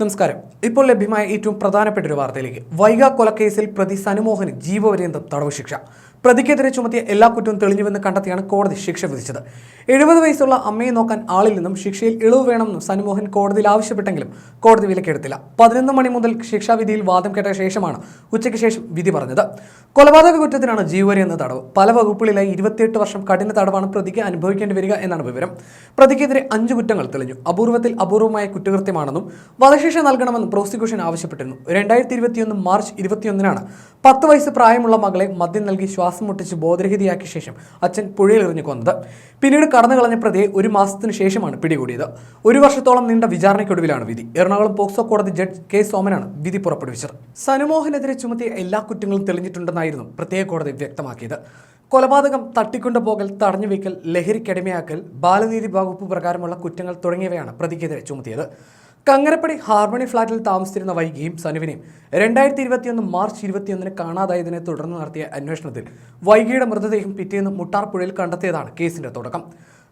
നമസ്കാരം. ഇപ്പോൾ ലഭ്യമായ ഏറ്റവും പ്രധാനപ്പെട്ട ഒരു വാർത്തയിലേക്ക്. വൈഗ കൊലക്കേസിൽ പ്രതി സനുമോഹന് ജീവപര്യന്തം തടവ് ശിക്ഷ. പ്രതിക്കെതിരെ ചുമത്തിയ എല്ലാ കുറ്റവും തെളിഞ്ഞുവെന്ന് കണ്ടെത്തിയാണ് കോടതി ശിക്ഷ വിധിച്ചത്. 70 വയസ്സുള്ള അമ്മയെ നോക്കാൻ ആളിൽ നിന്നും ശിക്ഷയിൽ ഇളവ് വേണമെന്നും സനുമോഹൻ കോടതിയിൽ ആവശ്യപ്പെട്ടെങ്കിലും കോടതി വിലക്കെടുത്തില്ല. 11 മണി മുതൽ ശിക്ഷാവിധിയിൽ വാദം കേട്ട ശേഷമാണ് ഉച്ചയ്ക്ക് ശേഷം വിധി പറഞ്ഞത്. കൊലപാതക കുറ്റത്തിനാണ് ജീവപര്യന്ത തടവ്. പല വകുപ്പുകളിലായി 28 വർഷം കഠിന തടവാണ് പ്രതിക്ക് അനുഭവിക്കേണ്ടി വരിക എന്നാണ് വിവരം. പ്രതിക്കെതിരെ 5 കുറ്റങ്ങൾ തെളിഞ്ഞു. അപൂർവമായ കുറ്റകൃത്യമാണെന്നും വധശിക്ഷ നൽകണമെന്നും പ്രോസിക്യൂഷൻ ആവശ്യപ്പെട്ടിരുന്നു. 2021 മാർച്ച് 21-നാണ് 10 വയസ്സ് പ്രായമുള്ള മകളെ മദ്യം നൽകി ശ്വാസം മുട്ടിച്ച് ബോധരഹിതയാക്കിയ ശേഷം അച്ഛൻ പുഴയിൽ എറിഞ്ഞു കൊന്നത്. പിന്നീട് കടന്നു കളഞ്ഞ പ്രതിയെ 1 മാസത്തിന് ശേഷമാണ് പിടികൂടിയത്. 1 വർഷത്തോളം നീണ്ട വിചാരണയ്ക്കൊടുവിലാണ് വിധി. എറണാകുളം പോക്സോ കോടതി ജഡ്ജ് കെ സോമനാണ് വിധി പുറപ്പെടുവിച്ചത്. സനുമോഹനെതിരെ ചുമത്തിയ എല്ലാ കുറ്റങ്ങളും തെളിഞ്ഞിട്ടുണ്ടെന്നായിരുന്നു പ്രത്യേക കോടതി വ്യക്തമാക്കിയത്. കൊലപാതകം, തട്ടിക്കൊണ്ടുപോകൽ, തടഞ്ഞുവയ്ക്കൽ, ലഹരിക്കടിമയാക്കൽ, ബാലനീതി വകുപ്പ് പ്രകാരമുള്ള കുറ്റങ്ങൾ തുടങ്ങിയവയാണ് പ്രതിക്കെതിരെ ചുമത്തിയത്. കങ്ങരപ്പടി ഹാർമണി ഫ്ളാറ്റിൽ താമസിച്ചിരുന്ന വൈഗിയും സനുവിനെയും 2021 മാർച്ച് 21-ന് കാണാതായതിനെ തുടർന്ന് നടത്തിയ അന്വേഷണത്തിൽ വൈഗിയുടെ മൃതദേഹം പിറ്റേന്ന് മുട്ടാർപ്പുഴയിൽ കണ്ടെത്തിയതാണ് കേസിന്റെ തുടക്കം.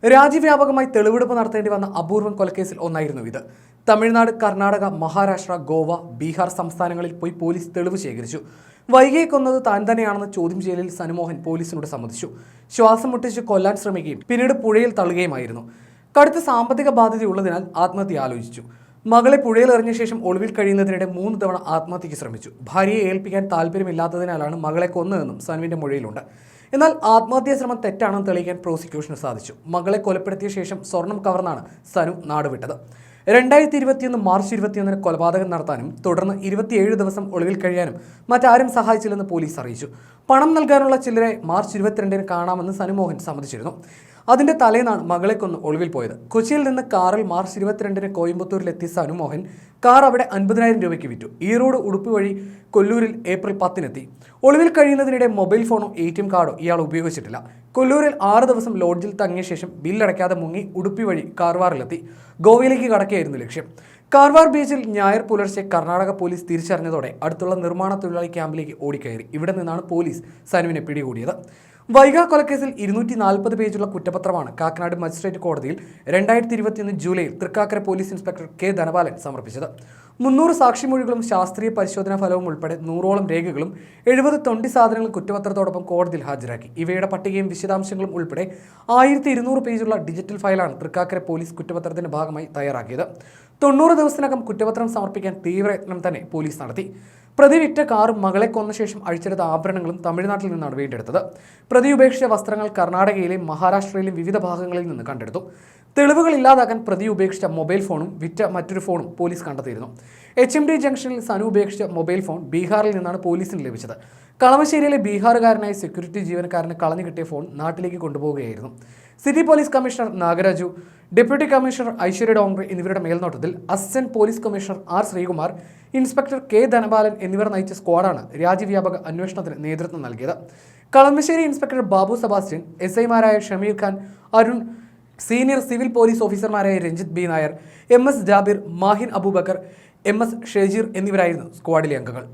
രാജ്യവ്യാപകമായി തെളിവെടുപ്പ് നടത്തേണ്ടി വന്ന അപൂർവം കൊലക്കേസിൽ ഒന്നായിരുന്നു ഇത്. തമിഴ്നാട്, കർണാടക, മഹാരാഷ്ട്ര, ഗോവ, ബീഹാർ സംസ്ഥാനങ്ങളിൽ പോയി പോലീസ് തെളിവ് ശേഖരിച്ചു. വൈഗിയെ കൊന്നത് താൻ തന്നെയാണെന്ന് ചോദ്യം ചെയ്യലിൽ സനുമോഹൻ പോലീസിനോട് സമ്മതിച്ചു. ശ്വാസം മുട്ടിച്ച് കൊല്ലാൻ ശ്രമിക്കുകയും പിന്നീട് പുഴയിൽ തള്ളുകയുമായിരുന്നു. കടുത്ത സാമ്പത്തിക ബാധ്യതയുള്ളതിനാൽ ആത്മഹത്യ ആലോചിച്ചു. മകളെ പുഴയിൽ എറിഞ്ഞ ശേഷം ഒളിവിൽ കഴിയുന്നതിനിടെ 3 തവണ ആത്മഹത്യയ്ക്ക് ശ്രമിച്ചു. ഭാര്യയെ ഏൽപ്പിക്കാൻ താല്പര്യമില്ലാത്തതിനാലാണ് മകളെ കൊന്നതെന്നും സനുവിന്റെ മൊഴിയിലുണ്ട്. എന്നാൽ ആത്മഹത്യാ ശ്രമം തെറ്റാണെന്ന് തെളിയിക്കാൻ പ്രോസിക്യൂഷന് സാധിച്ചു. മകളെ കൊലപ്പെടുത്തിയ ശേഷം സ്വർണം കവർന്നാണ് സനു നാടുവിട്ടത്. 2021 മാർച്ച് 21-ന് കൊലപാതകം നടത്താനും തുടർന്ന് 27 ദിവസം ഒളിവിൽ കഴിയാനും മറ്റാരും സഹായിച്ചില്ലെന്ന് പോലീസ് അറിയിച്ചു. പണം നൽകാനുള്ള ചിലരെ മാർച്ച് 22-ന് കാണാമെന്ന് സനുമോഹൻ സമ്മതിച്ചിരുന്നു. അതിന്റെ തലേന്നാണ് മകളെ കൊന്ന് ഒളിവിൽ പോയത്. കൊച്ചിയിൽ നിന്ന് കാറിൽ മാർച്ച് 22-ന് കോയമ്പത്തൂരിലെത്തിയ സനുമോഹൻ കാർ അവിടെ 50,000 രൂപയ്ക്ക് വിറ്റു. ഈറോഡ് ഉടുപ്പ് വഴി കൊല്ലൂരിൽ ഏപ്രിൽ 10-നെത്തി. ഒളിവിൽ കഴിയുന്നതിനിടെ മൊബൈൽ ഫോണോ ATM കാർഡോ ഇയാൾ ഉപയോഗിച്ചിട്ടില്ല. കൊല്ലൂരിൽ 6 ദിവസം ലോഡ്ജിൽ തങ്ങിയ ശേഷം ബില്ലടയ്ക്കാതെ മുങ്ങി ഉടുപ്പി വഴി കാർവാറിലെത്തി. ഗോവയിലേക്ക് കടക്കുകയായിരുന്നു ലക്ഷ്യം. കാർവാർ ബീച്ചിൽ ഞായർ പുലർച്ചെ കർണാടക പോലീസ് തിരിച്ചറിഞ്ഞതോടെ അടുത്തുള്ള നിർമ്മാണ തൊഴിലാളി ക്യാമ്പിലേക്ക് ഓടിക്കയറി. ഇവിടെ നിന്നാണ് പോലീസ് സനുവിനെ പിടികൂടിയത്. വൈഗ കൊലക്കേസിൽ 240 പേജുള്ള കുറ്റപത്രമാണ് കാക്കനാട് മജിസ്ട്രേറ്റ് കോടതിയിൽ 2021 ജൂലൈയിൽ Thrikkakara police inspector K Dhanapalan സമർപ്പിച്ചത്. 300 സാക്ഷിമൊഴികളും ശാസ്ത്രീയ പരിശോധനാ ഫലവും ഉൾപ്പെടെ 100ഓളം രേഖകളും 70 തൊണ്ടി സാധനങ്ങളും കുറ്റപത്രത്തോടൊപ്പം കോടതിയിൽ ഹാജരാക്കി. ഇവയുടെ പട്ടികയും വിശദാംശങ്ങളും ഉൾപ്പെടെ 1200 പേജുള്ള ഡിജിറ്റൽ ഫയലാണ് തൃക്കാക്കര പോലീസ് കുറ്റപത്രത്തിന്റെ ഭാഗമായി തയ്യാറാക്കിയത്. 90 ദിവസത്തിനകം കുറ്റപത്രം സമർപ്പിക്കാൻ തീവ്രയത്നം തന്നെ പോലീസ് നടത്തി. പ്രതി വിറ്റ കാറും മകളെ കൊന്ന ശേഷം അഴിച്ചെടുത്ത ആഭരണങ്ങളും തമിഴ്നാട്ടിൽ നിന്നാണ് വീണ്ടെടുത്തത്. പ്രതി ഉപേക്ഷിച്ച വസ്ത്രങ്ങൾ കർണാടകയിലെയും മഹാരാഷ്ട്രയിലെയും വിവിധ ഭാഗങ്ങളിൽ നിന്ന് കണ്ടെടുത്തു. തെളിവുകൾ ഇല്ലാതാക്കാൻ പ്രതി ഉപേക്ഷിച്ച മൊബൈൽ ഫോണും വിറ്റ മറ്റൊരു ഫോണും പോലീസ് കണ്ടെത്തിയിരുന്നു. HMD ജംഗ്ഷനിൽ സനു ഉപേക്ഷിച്ച മൊബൈൽ ഫോൺ ബീഹാറിൽ നിന്നാണ് പോലീസിന് ലഭിച്ചത്. കളമശ്ശേരിയിലെ ബീഹാറുകാരനായ സെക്യൂരിറ്റി ജീവനക്കാരന് കളഞ്ഞു കിട്ടിയ ഫോൺ നാട്ടിലേക്ക് കൊണ്ടുപോവുകയായിരുന്നു. City police commissioner Nagaraju, deputy commissioner Aishwarya Dongre എന്നിവരുടെ മേൽനോട്ടത്തിൽ assistant police commissioner R Sreekumar, inspector K Dhanapalan എന്നിവർ നയിച്ച സ്ക്വാഡാണ് രാജ്യവ്യാപക അന്വേഷണത്തിന് നേതൃത്വം നൽകിയത്. കളമശ്ശേരി ഇൻസ്പെക്ടർ ബാബു സെബാസ്റ്റ്യൻ, SI-മാരായ Shameer Khan, Arun, senior civil police ഓഫീസർമാരായ Ranjith B Nair, MS Jabir, Mahin Abubakar, MS Shejeer എന്നിവരായിരുന്നു സ്ക്വാഡിലെ അംഗങ്ങൾ.